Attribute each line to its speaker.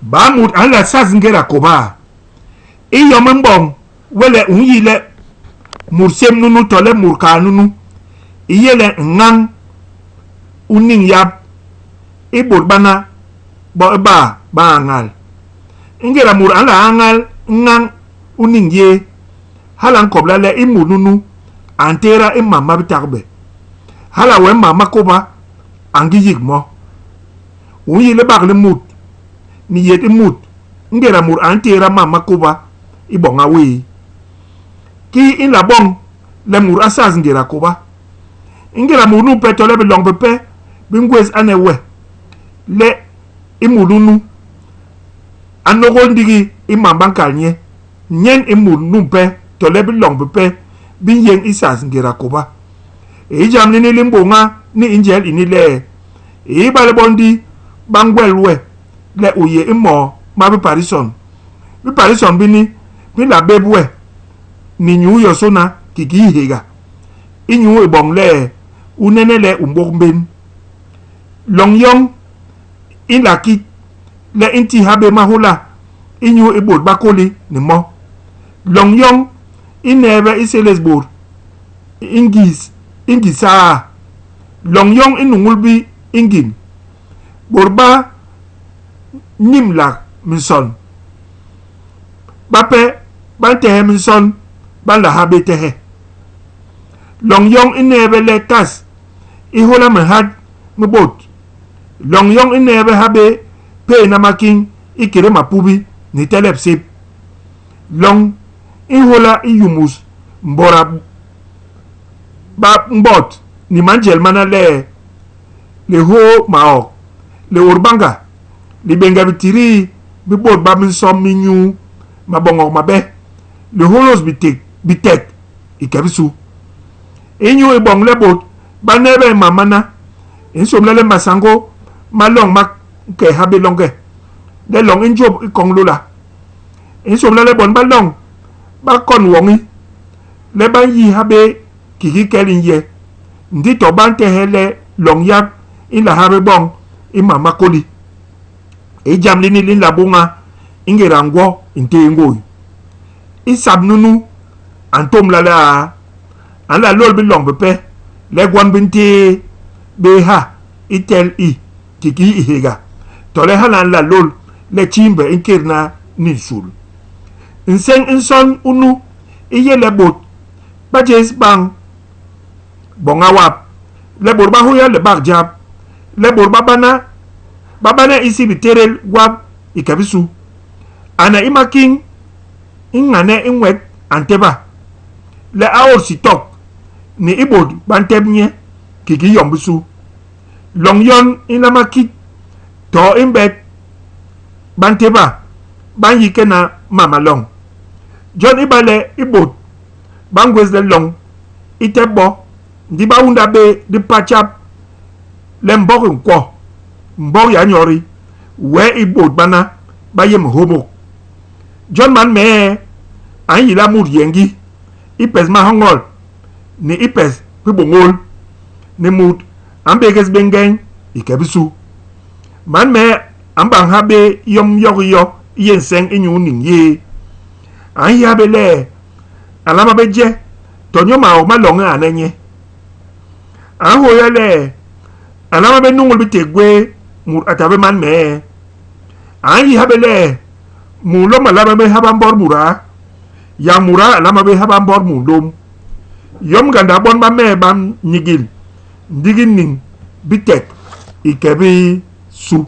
Speaker 1: ba mut an la saz ngera koba iyo mbong wele unyile mursem nunu tole murka nunu iyele ngang uning yap ibur bana ba angal ingera mur an la angal ngang uning ye halan kobla le imu nunu antera imama bitakbe hala we mama koba angi yigmo unyile bakle mut ni yet mut ngera mur antera mama koba ibonga we ki in la bong le mur asaz ngera koba ingera mur nu petole be long pepe bingwes anewe le imulunu anogo ndigi imamba kalnye nyen imul numpe tole be long pepe bin yen isaz ngera koba e jam ni limbonga ni injel inile e bale bondi bangwelwe le oye imo ma be parison bini bi la bebwe ni nyu yo sona kiki hega inyu ebong le unene le umbogben long yong in la ki le inti habe mahula inyu ebod bakoli ni mo long yong inebe iselesbor ingisa long yong inungulbi ingin borba nimla mison bape bantehe mison bala habe tehe long yong inebe le tas ihola mahad mbot long yong inebe habe pe namaking ikire mapubi ni telepsip long ihola iyumus mbora ba mbot ni manjel mana le ho mao le urbanga li benga bitiri bibot ba minsom minyu mabongo mabe le holos bitek ikabisu inyu ibong lebot ba nebe mamana insom le masango malong mak ke habe longe de long injob ikong lula insom le bon ba long ba kon wongi le ba yi habe kiki kelin ye ndi to bante hele long yap ila habe bong imama koli e jamli ni lin labunga ingerangwo intengo isab nunu antom lala ala lol bi long bepe le gwan binti be ha itel i kiki ihega tole halan la lol le chimbe inkirna ninsul inseng inson unu iye lebot bajes bang bonga wap le borba hoya le barjab le borba babana isi biterel wap ikabisu ana imaking ingane inwet anteba le aor sitok ni ibod bantebnye kiki yombusu long yon inamakit to imbet banteba ban yikena mama long John ibale ibod bangwez le long itebo ndi ba unda be di pachap le mbok nkwo mbok ya nyori we ibod bana ba yem homo John man me an yila mur yengi ipes ma hongol ni ipes pibongol ni mut ambeges bengen ikebisu man me ambang habe yom yoyo yenseng inyu ning ye an yabe le alama beje tonyo ma o malonga anenye an hoya le alama be nungul bitegwe mur atabe man me an yabe le mulo malama be habambor mura ya mura alama be habambor mundom yom ganda bon ba me bam nyigil digin ning bitek ikebi su